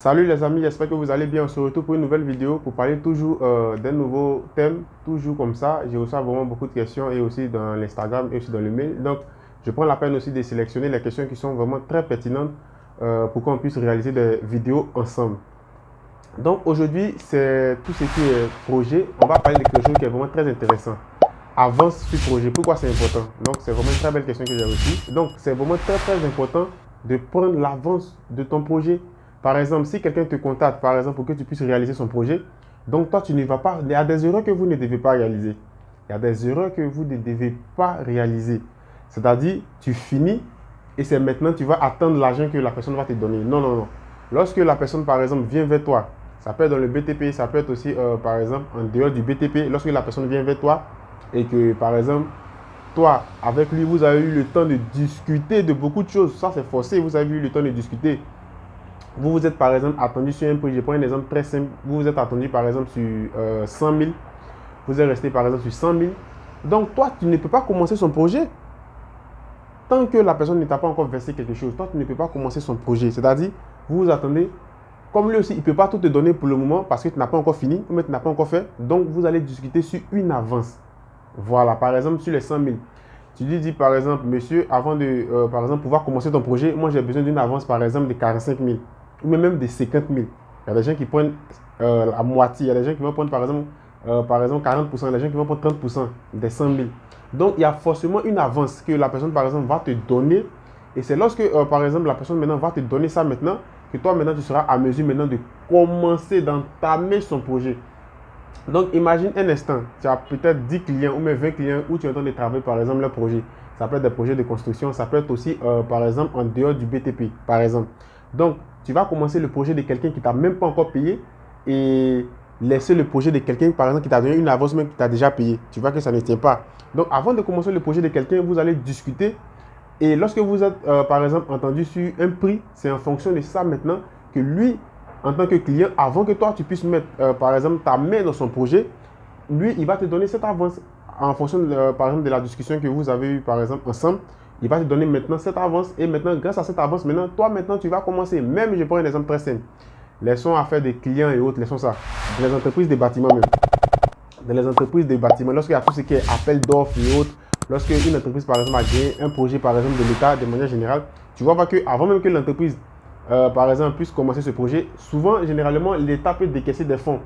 Salut les amis, j'espère que vous allez bien. On se retrouve pour une nouvelle vidéo pour parler toujours d'un nouveau thème, toujours comme ça. J'ai reçu vraiment beaucoup de questions et aussi dans l'Instagram et aussi dans le mail. Donc, je prends la peine aussi de sélectionner les questions qui sont vraiment très pertinentes pour qu'on puisse réaliser des vidéos ensemble. Donc, aujourd'hui, c'est tout ce qui est projet. On va parler de quelque chose qui est vraiment très intéressant. Avance sur projet. Pourquoi c'est important? Donc, c'est vraiment une très belle question que j'ai reçue. Donc, c'est vraiment très important de prendre l'avance de ton projet. Par exemple, si quelqu'un te contacte, par exemple, pour que tu puisses réaliser son projet, donc toi, tu ne vas pas. Il y a des erreurs que vous ne devez pas réaliser. Il y a des erreurs que vous ne devez pas réaliser. C'est-à-dire, tu finis et c'est maintenant tu vas attendre l'argent que la personne va te donner. Non, non, non. Lorsque la personne, par exemple, vient vers toi, ça peut être dans le BTP, ça peut être aussi, par exemple, en dehors du BTP, lorsque la personne vient vers toi et que, par exemple, toi, avec lui, vous avez eu le temps de discuter de beaucoup de choses. Ça, c'est forcé, vous avez eu le temps de discuter. Vous vous êtes par exemple attendu sur un prix, je prends un exemple très simple, vous vous êtes attendu par exemple sur 100 000, vous êtes resté par exemple sur 100 000. Donc toi, tu ne peux pas commencer son projet tant que la personne ne t'a pas encore versé quelque chose. Toi, tu ne peux pas commencer son projet. C'est-à-dire, vous vous attendez, comme lui aussi, il ne peut pas tout te donner pour le moment parce que tu n'as pas encore fini, ou tu n'as pas encore fait. Donc, vous allez discuter sur une avance. Voilà, par exemple, sur les 100 000. Tu lui dis, par exemple, monsieur, avant de, par exemple, pouvoir commencer ton projet, moi, j'ai besoin d'une avance, par exemple, de 45 000 ou même de 50 000. Il y a des gens qui prennent la moitié. Il y a des gens qui vont prendre, par exemple 40%. Il y a des gens qui vont prendre 30% des 100 000. Donc, il y a forcément une avance que la personne, par exemple, va te donner. Et c'est lorsque, par exemple, la personne maintenant va te donner ça maintenant, que toi, maintenant, tu seras à mesure maintenant de commencer, d'entamer son projet. Donc, imagine un instant, tu as peut-être 10 clients ou même 20 clients où tu es en train de travailler, par exemple, leur projet. Ça peut être des projets de construction, ça peut être aussi, par exemple, en dehors du BTP, par exemple. Donc, tu vas commencer le projet de quelqu'un qui t'a même pas encore payé et laisser le projet de quelqu'un, par exemple, qui t'a donné une avance même qui t'a déjà payé. Tu vois que ça ne tient pas. Donc, avant de commencer le projet de quelqu'un, vous allez discuter. Et lorsque vous êtes, par exemple, entendu sur un prix, c'est en fonction de ça maintenant que lui, en tant que client, avant que toi, tu puisses mettre, par exemple, ta main dans son projet, lui, il va te donner cette avance en fonction, par exemple, de la discussion que vous avez eue, par exemple, ensemble. Il va te donner maintenant cette avance. Et maintenant, grâce à cette avance, maintenant, toi, maintenant, tu vas commencer. Même, je prends un exemple très simple. Laissons à faire des clients et autres, laissons ça. Dans les entreprises de bâtiments même. Dans les entreprises de bâtiments, lorsqu'il y a tout ce qui est appel d'offres et autres, lorsque une entreprise, par exemple, a gagné un projet, par exemple, de l'État, de manière générale, tu vois pas que avant même que l'entreprise, par exemple, puisse commencer ce projet, souvent, généralement, l'État peut décaisser des fonds.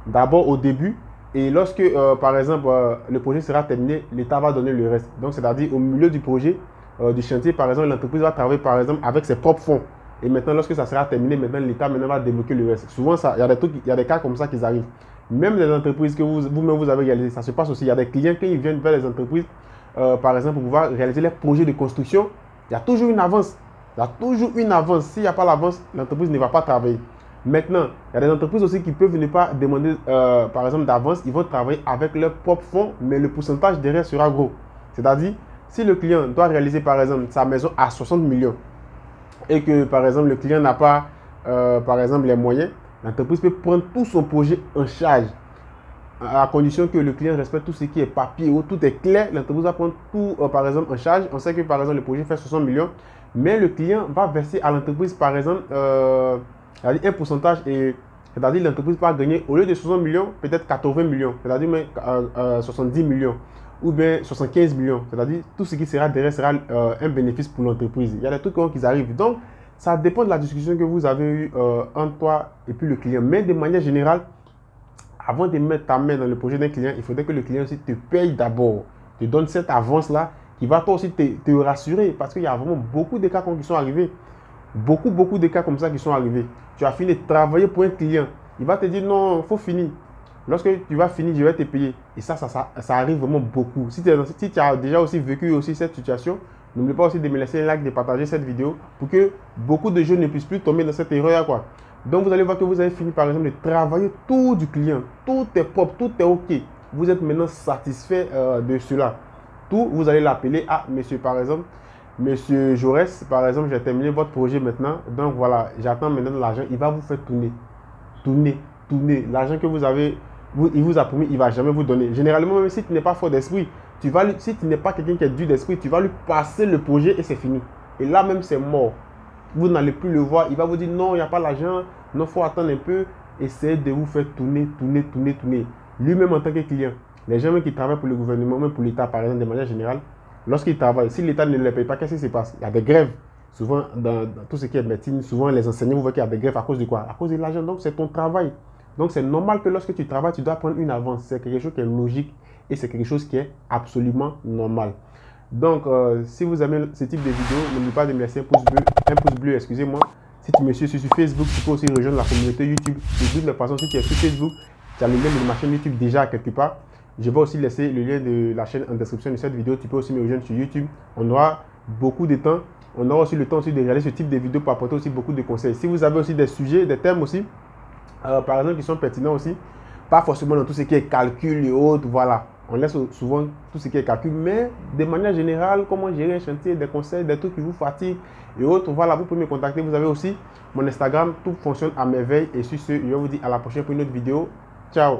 D'abord au début, et lorsque, par exemple, le projet sera terminé, l'État va donner le reste. Donc, c'est-à-dire au milieu du projet, du chantier, par exemple, l'entreprise va travailler, par exemple, avec ses propres fonds. Et maintenant, lorsque ça sera terminé, maintenant, l'État va débloquer le reste. Souvent, il y a des cas comme ça qui arrivent. Même les entreprises que vous-même vous avez réalisées, ça se passe aussi. Il y a des clients qui viennent vers les entreprises, par exemple, pour pouvoir réaliser les projets de construction. Il y a toujours une avance. Il y a toujours une avance. S'il n'y a pas l'avance, l'entreprise ne va pas travailler. Maintenant, il y a des entreprises aussi qui peuvent ne pas demander, par exemple, d'avance. Ils vont travailler avec leurs propres fonds, mais le pourcentage derrière sera gros. C'est-à-dire, si le client doit réaliser, par exemple, sa maison à 60 millions et que, par exemple, le client n'a pas, par exemple, les moyens, l'entreprise peut prendre tout son projet en charge. À condition que le client respecte tout ce qui est papier ou tout est clair, l'entreprise va prendre tout, par exemple, en charge. On sait que, par exemple, le projet fait 60 millions, mais le client va verser à l'entreprise, par exemple, un pourcentage. C'est-à-dire l'entreprise va gagner, au lieu de 60 millions, peut-être 80 millions, c'est-à-dire 70 millions ou bien 75 millions. C'est-à-dire tout ce qui sera derrière sera un bénéfice pour l'entreprise. Il y a des trucs qui arrivent. Donc, ça dépend de la discussion que vous avez eue entre toi et puis le client. Mais de manière générale, avant de mettre ta main dans le projet d'un client, il faudrait que le client aussi te paye d'abord, te donne cette avance-là qui va toi aussi te rassurer parce qu'il y a vraiment beaucoup de cas qui sont arrivés. Beaucoup de cas comme ça qui sont arrivés. Tu as fini de travailler pour un client. Il va te dire non, il faut finir. Lorsque tu vas finir, je vais te payer. Et ça arrive vraiment beaucoup. Si tu as déjà aussi vécu aussi cette situation, n'oublie pas aussi de me laisser un like, de partager cette vidéo pour que beaucoup de jeunes ne puissent plus tomber dans cette erreur, quoi. Donc, vous allez voir que vous avez fini, par exemple, de travailler tout du client. Tout est propre, tout est OK. Vous êtes maintenant satisfait de cela. Tout, vous allez l'appeler à monsieur, par exemple, monsieur Jaurès, par exemple, j'ai terminé votre projet maintenant. Donc, voilà, j'attends maintenant l'argent. Il va vous faire tourner. Tourner. L'argent que vous avez, il vous a promis, il ne va jamais vous donner. Généralement, même si tu n'es pas fort d'esprit, si tu n'es pas quelqu'un qui est dur d'esprit, tu vas lui passer le projet et c'est fini. Et là même, c'est mort. Vous n'allez plus le voir. Il va vous dire non, il n'y a pas l'argent. Non, il faut attendre un peu, essayer de vous faire tourner. Lui-même en tant que client, les gens qui travaillent pour le gouvernement, même pour l'État, par exemple, de manière générale, lorsqu'ils travaillent, si l'État ne les paye pas, qu'est-ce qui se passe? Il y a des grèves. Souvent, dans tout ce qui est médecine, souvent les enseignants, vous voyez qu'il y a des grèves à cause de quoi? À cause de l'argent. Donc, c'est ton travail. Donc, c'est normal que lorsque tu travailles, tu dois prendre une avance. C'est quelque chose qui est logique et c'est quelque chose qui est absolument normal. Donc, si vous aimez ce type de vidéo, n'oubliez pas de me laisser un pouce bleu, excusez-moi. Si tu me suis sur Facebook, tu peux aussi rejoindre la communauté YouTube. De toute façon, si tu es sur Facebook, tu as le lien de ma chaîne YouTube déjà quelque part. Je vais aussi laisser le lien de la chaîne en description de cette vidéo. Tu peux aussi me rejoindre sur YouTube. On aura beaucoup de temps. On aura aussi le temps aussi de regarder ce type de vidéo pour apporter aussi beaucoup de conseils. Si vous avez aussi des sujets, des thèmes aussi, par exemple, qui sont pertinents aussi, pas forcément dans tout ce qui est calcul et autres, voilà. On laisse souvent tout ce qui est calcul, mais de manière générale, comment gérer un chantier, des conseils, des trucs qui vous fatiguent et autres, voilà, vous pouvez me contacter. Vous avez aussi mon Instagram, tout fonctionne à merveille. Et sur ce, je vous dis à la prochaine pour une autre vidéo. Ciao!